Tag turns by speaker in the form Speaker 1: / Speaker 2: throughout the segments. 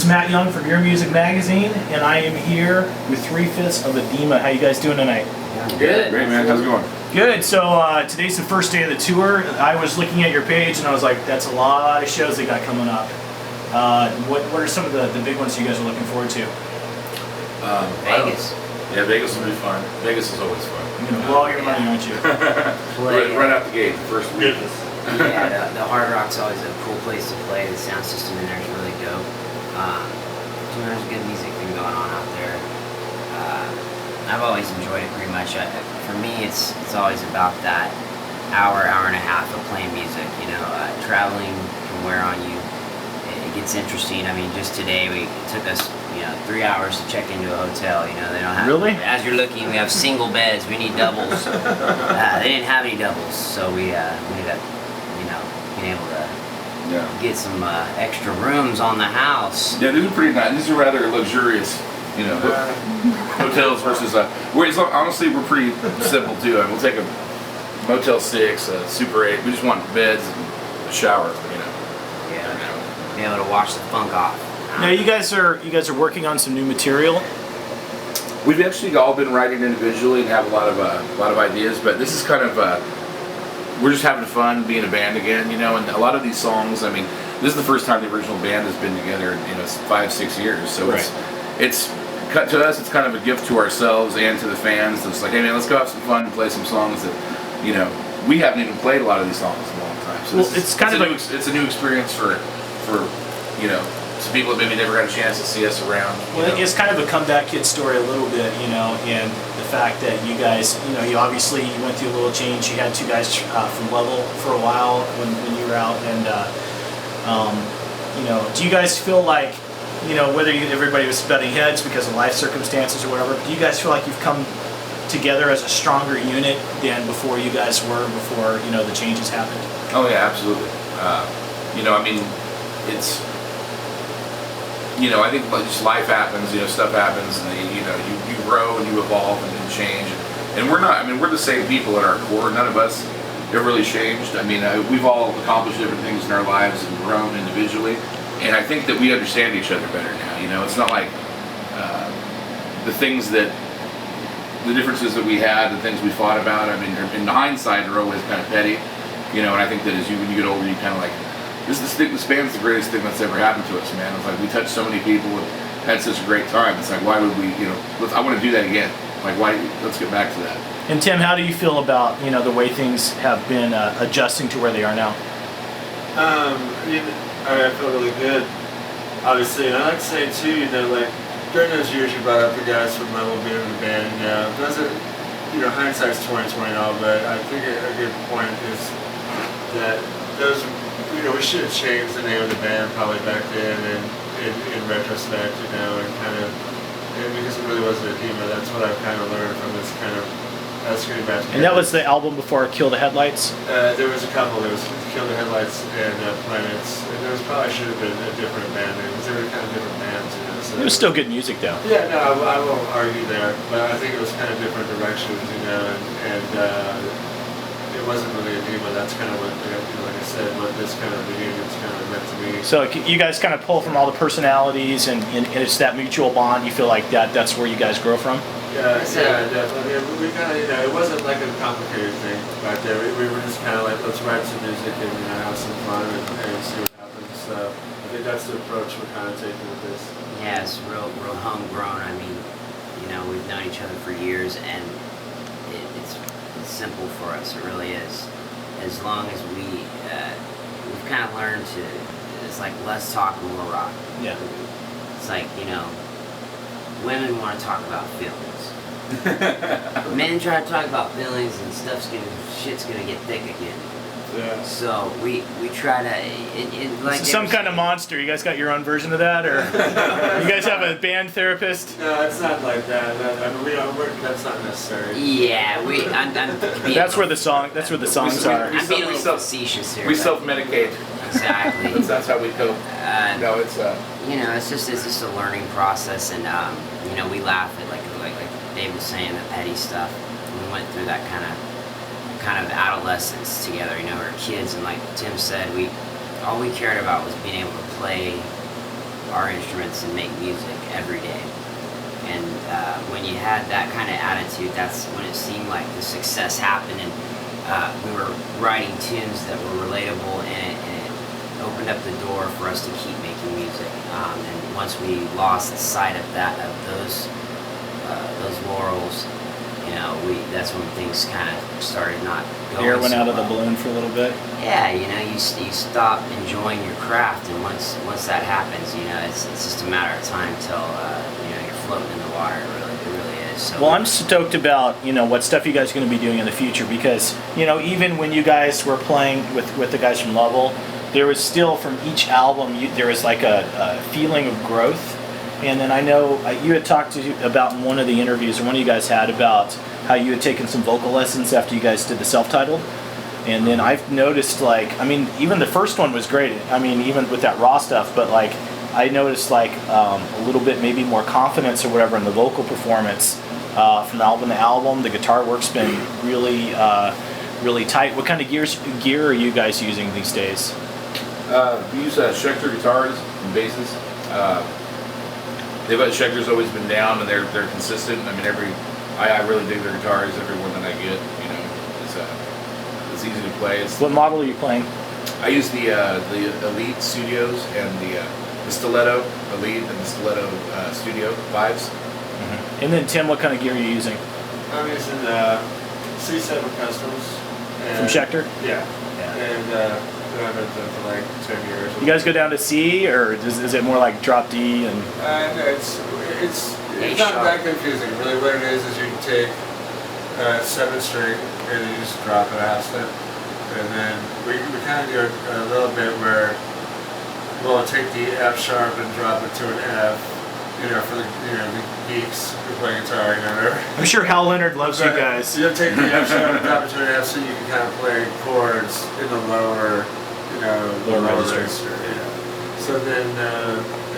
Speaker 1: Matt Young from Your Music Magazine, and I am here with 3/5 of ADEMA. How you guys doing tonight?
Speaker 2: Good. Great, man. How's it going?
Speaker 1: Good. So today's the first day of the tour. I was looking at your page and I was like, that's a lot of shows they got coming up. What are some of the big ones you guys are looking forward to?
Speaker 3: Vegas.
Speaker 2: Yeah, Vegas will be fun. Vegas is always fun.
Speaker 1: You're going to blow all your money, aren't you?
Speaker 2: right out the gate, first week.
Speaker 3: Yeah, the Hard Rock's always a cool place to play. The sound system in there is really dope. There's good music thing going on out there. I've always enjoyed it pretty much. For me, it's always about that hour and a half of playing music. You know, traveling can wear on you. It gets interesting. I mean, just today it took us 3 hours to check into a hotel. You know, they don't have.
Speaker 1: Really?
Speaker 3: As you're looking, we have single beds. We need doubles. They didn't have any doubles, so we ended up, being able to get some extra rooms on the house.
Speaker 2: Yeah, these are pretty nice. These are rather luxurious, hotels versus honestly, we're pretty simple too. We'll take a Motel 6, a Super 8. We just want beds and a shower.
Speaker 3: Be able to wash the funk off.
Speaker 1: Now you guys are working on some new material.
Speaker 2: We've actually all been writing individually and have a lot of ideas, but this is kind of we're just having fun being a band again, and a lot of these songs. I mean, this is the first time the original band has been together in 5-6 years, so
Speaker 1: right.
Speaker 2: it's to us, it's kind of a gift to ourselves and to the fans. It's like, hey man, let's go have some fun and play some songs that we haven't even played a lot of these songs in a long time. So it's a new experience for some people that maybe never had a chance to see us around.
Speaker 1: Well, it's kind of a comeback kid story a little bit, and the fact that you guys, you obviously you went through a little change. You had two guys from Level for a while when you were out, and do you guys feel like, whether everybody was butting heads because of life circumstances or whatever, do you guys feel like you've come together as a stronger unit than before you guys were before the changes happened?
Speaker 2: Oh yeah, absolutely. I mean, it's. I think just life happens, stuff happens, and you grow and you evolve and change. And we're not, we're the same people at our core. None of us have really changed. We've all accomplished different things in our lives and grown individually. And I think that we understand each other better now. It's not like the differences that we had, the things we fought about. In hindsight, are always kind of petty. And I think that when you get older, you kind of like, this band's the greatest thing that's ever happened to us, man. It's like we touched so many people and had such a great time. It's like, why would we, I want to do that again. Like, why? Let's get back to that.
Speaker 1: And Tim, how do you feel about the way things have been adjusting to where they are now?
Speaker 4: I feel really good. Obviously, and I like to say too, like during those years you brought up the guys from Level being in the band. Those are, hindsight's 20/20 and all, but I think a good point is that those. We should have changed the name of the band probably back then, and in retrospect, and because it really wasn't ADEMA. That's what I've kind of learned from this kind of getting back together.
Speaker 1: And that was the album before Kill the Headlights?
Speaker 4: There was a couple. There was Kill the Headlights and Planets, and there should have been a different band name because they were kind of different bands. So
Speaker 1: it was still good music, though.
Speaker 4: Yeah, no, I won't argue there, but I think it was kind of different directions, and it wasn't really ADEMA. That's kind of what, like I said, what this kind of reunion's kind of meant to me.
Speaker 1: So you guys kind of pull from all the personalities, and it's that mutual bond. You feel like that's where you guys grow from?
Speaker 4: Yeah, definitely. We kind of, it wasn't like a complicated thing back there. We were just kind of like, let's write some music and have some fun and see what happens. So I think that's the approach we're kind of taking with this.
Speaker 3: Yeah, it's real homegrown. We've known each other for years, and it's simple for us. It really is. As long as we've kind of learned to, it's like less talk and more rock.
Speaker 1: Yeah.
Speaker 3: It's like, women want to talk about feelings. Men try to talk about feelings and shit's gonna get thick again.
Speaker 4: Yeah.
Speaker 3: So we try to
Speaker 1: some kind of monster. You guys got your own version of that, or you guys have a band therapist?
Speaker 4: No, it's not like that. That's not necessary.
Speaker 3: Yeah,
Speaker 1: that's where the songs are.
Speaker 3: I'm being a little facetious here.
Speaker 2: We self-medicate.
Speaker 3: Exactly.
Speaker 2: That's how we cope. No, it's
Speaker 3: it's just a learning process, and we laugh at like Dave was saying, the petty stuff. We went through that kind of adolescence together. We were kids, and like Tim said, all we cared about was being able to play our instruments and make music every day. And when you had that kind of attitude, that's when it seemed like the success happened, and we were writing tunes that were relatable, and it opened up the door for us to keep making music. And once we lost sight of that, of those laurels, that's when things kind of started not going.
Speaker 1: Air went
Speaker 3: so
Speaker 1: out of the
Speaker 3: well.
Speaker 1: balloon for a little bit.
Speaker 3: Yeah, you stop enjoying your craft, and once that happens, it's just a matter of time till you're floating in the water. It really is. So
Speaker 1: Well, I'm stoked about what stuff you guys are going to be doing in the future, because even when you guys were playing with the guys from Lovell, there was still, from each album, there was like a feeling of growth. And then I know you had talked about in one of the interviews, or one of you guys had, about how you had taken some vocal lessons after you guys did the self-titled. And then I've noticed, even the first one was great. Even with that raw stuff, but I noticed a little bit maybe more confidence or whatever in the vocal performance from album to album. The guitar work's been really tight. What kind of gear are you guys using these days?
Speaker 2: We use Schecter guitars and basses. Schecter's always been down, and they're consistent. I really dig their guitars. Every one that I get, it's easy to play.
Speaker 1: What model are you playing?
Speaker 2: I use the Elite Studios and the Stiletto Elite and the Stiletto Studio 5s.
Speaker 1: Mm-hmm. And then Tim, what kind of gear are you using?
Speaker 4: I'm using C7 Customs.
Speaker 1: From Schecter?
Speaker 4: Yeah. And I've been doing for like 10 years.
Speaker 1: You guys go down to C, or is it more like drop D and?
Speaker 4: No, it's not that confusing. Really, what it is you can take 7th string and you just drop it a half step, and then we kind of do a little bit where we'll take the F sharp and drop it to an F. For the geeks who play guitar,
Speaker 1: I'm sure Hal Leonard loves you guys.
Speaker 4: You'll take the F sharp and drop it to an F, so you can kind of play chords in the lower register. Yeah. So then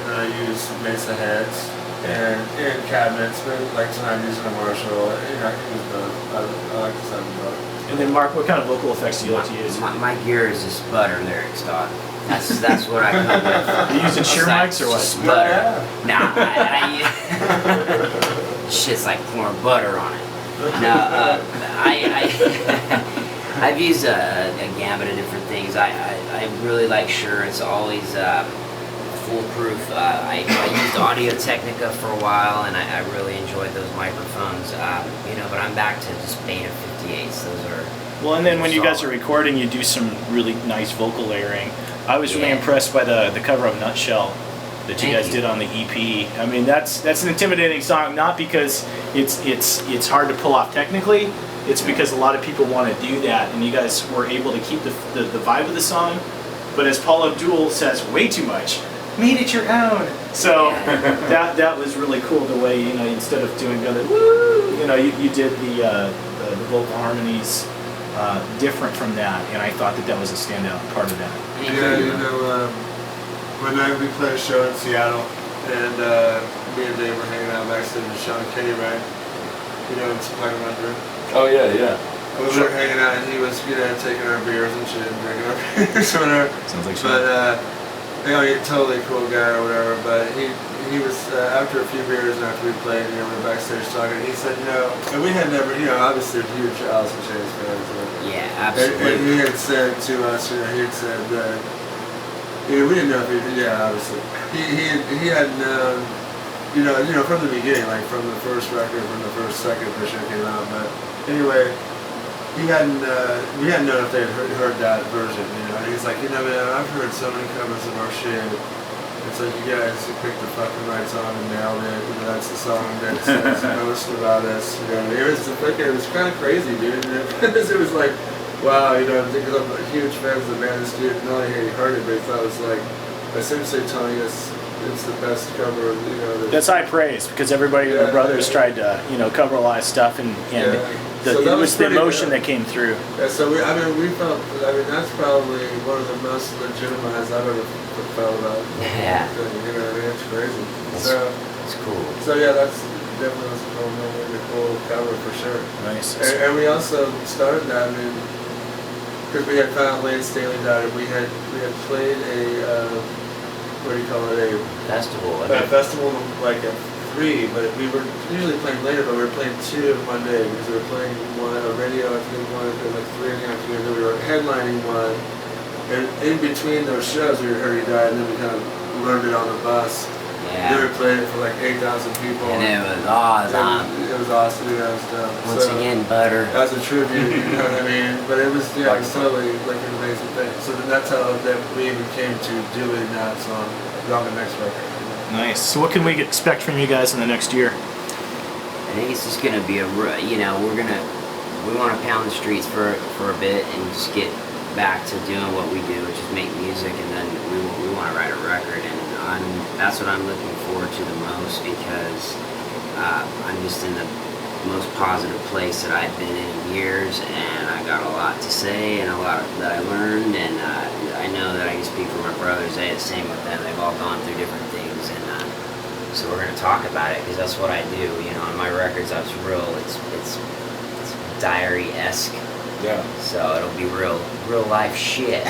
Speaker 4: I use Mesa heads and cabinets, but tonight I'm using a Marshall. I can use both. I like the 7-buck.
Speaker 1: And then Mark, what kind of vocal effects do you like to use?
Speaker 3: My gear is just butter lyrics, dog. That's what I come with.
Speaker 1: You using shear mics or what?
Speaker 3: Just butter. Nah, shit's like pouring butter on it. No, I've used a gambit of different things. I really like Shure. It's always foolproof. I used Audio Technica for a while, and I really enjoyed those microphones. But I'm back to just Beta 58s. Those are.
Speaker 1: Well, and then when you guys are recording, you do some really nice vocal layering. I was really impressed by the cover of Nutshell that you guys did on the EP. That's an intimidating song, not because it's hard to pull off technically. It's because a lot of people want to do that, and you guys were able to keep the vibe of the song, but as Paul Abdul says, way too much. Made it your own. So that was really cool, the way instead of doing the other woo, you did the vocal harmonies different from that, and I thought that was a standout part of that.
Speaker 4: Yeah, one night we played a show in Seattle, and me and Dave were hanging out backstage with Sean Kenny, right? In Supply Under.
Speaker 2: Oh yeah.
Speaker 4: We were hanging out, and he was taking our beers and shit, and drinking our beers or whatever.
Speaker 1: Sounds like
Speaker 4: But he's a totally cool guy or whatever. But he was after a few beers and after we played, we were backstage talking. He said, and we had never, obviously huge Alice in Chains fans.
Speaker 3: Yeah, absolutely.
Speaker 4: And he had said to us, he had said that, we didn't know if obviously. He had known, from the beginning, like from the first record, from the second for sure came out. But anyway, we hadn't known if they had heard that version, And he's like, man, I've heard so many covers of our shit. It's like, you guys picked the fucking right song and nailed it. That's the song that says most about us. It was kind of crazy, dude. It was like, wow, because I'm a huge fan of the band. This dude, not only had he heard it, but he thought it was like, essentially telling us it's the best cover.
Speaker 1: That's high praise, because everybody, the brothers tried to, cover a lot of stuff, and it was the emotion that came through.
Speaker 4: Yeah, so we felt, that's probably one of the most legitimized I've ever felt about.
Speaker 3: Yeah.
Speaker 4: It's crazy.
Speaker 3: It's cool.
Speaker 4: So yeah, that's definitely was a really cool cover for sure.
Speaker 1: Nice.
Speaker 4: And we also started that, because we had found Lance Staley died, and we had played a what do you call it,
Speaker 3: Festival.
Speaker 4: a festival like at 3, but we were usually playing later, but we were playing 2 one day because we were playing one a radio afternoon, one at like 3 in the afternoon, then we were headlining one, and in between those shows we heard he died, and then we kind of learned it on the bus.
Speaker 3: Yeah.
Speaker 4: They were playing it for like 8,000 people.
Speaker 3: And it was awesome.
Speaker 4: It was awesome. Yeah, it was dope.
Speaker 3: Once again, butter.
Speaker 4: As a tribute, you know what I mean? But it was, yeah, it was totally like an amazing thing. So then that's how that we even came to doing that song on the next record.
Speaker 1: Nice. So what can we expect from you guys in the next year?
Speaker 3: I think it's just gonna be we want to pound the streets for a bit and just get back to doing what we do, which is make music, and then we want to write a record, and that's what I'm looking forward to the most, because I'm just in the most positive place that I've been in years, and I got a lot to say and a lot that I learned, and I know that I can speak for my brothers. They the same with them. They've all gone through different things, and so we're gonna talk about it, because that's what I do. You know, on my records, that's real. It's diary-esque.
Speaker 2: Yeah.
Speaker 3: So it'll be real life shit.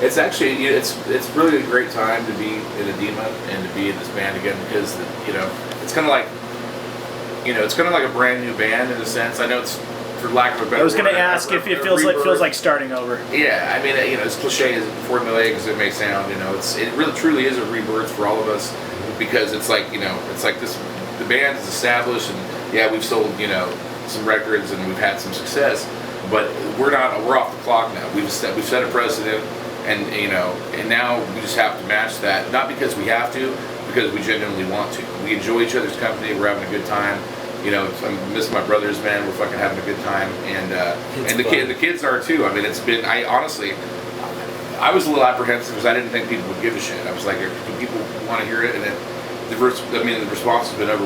Speaker 2: It's actually, you know, it's really a great time to be in ADEMA and to be in this band again, because, you know, it's kind of like, a brand new band in a sense. I know it's, for lack of a better word.
Speaker 1: I was going to ask if it feels like starting over.
Speaker 2: Yeah, I mean, you know, as cliche as formulaic as it may sound, you know, it really truly is a rebirth for all of us, because it's like, you know, it's like this, the band is established, and yeah, we've sold, you know, some records and we've had some success, but we're off the clock now. We've set a precedent, and you know, and now we just have to match that, not because we have to, because we genuinely want to. We enjoy each other's company. We're having a good time. You know, I'm missing my brothers, man. We're fucking having a good time, and the kids are too. I mean, it's been. I honestly, I was a little apprehensive because I didn't think people would give a shit. I was like, do people want to hear it? And the response has been over.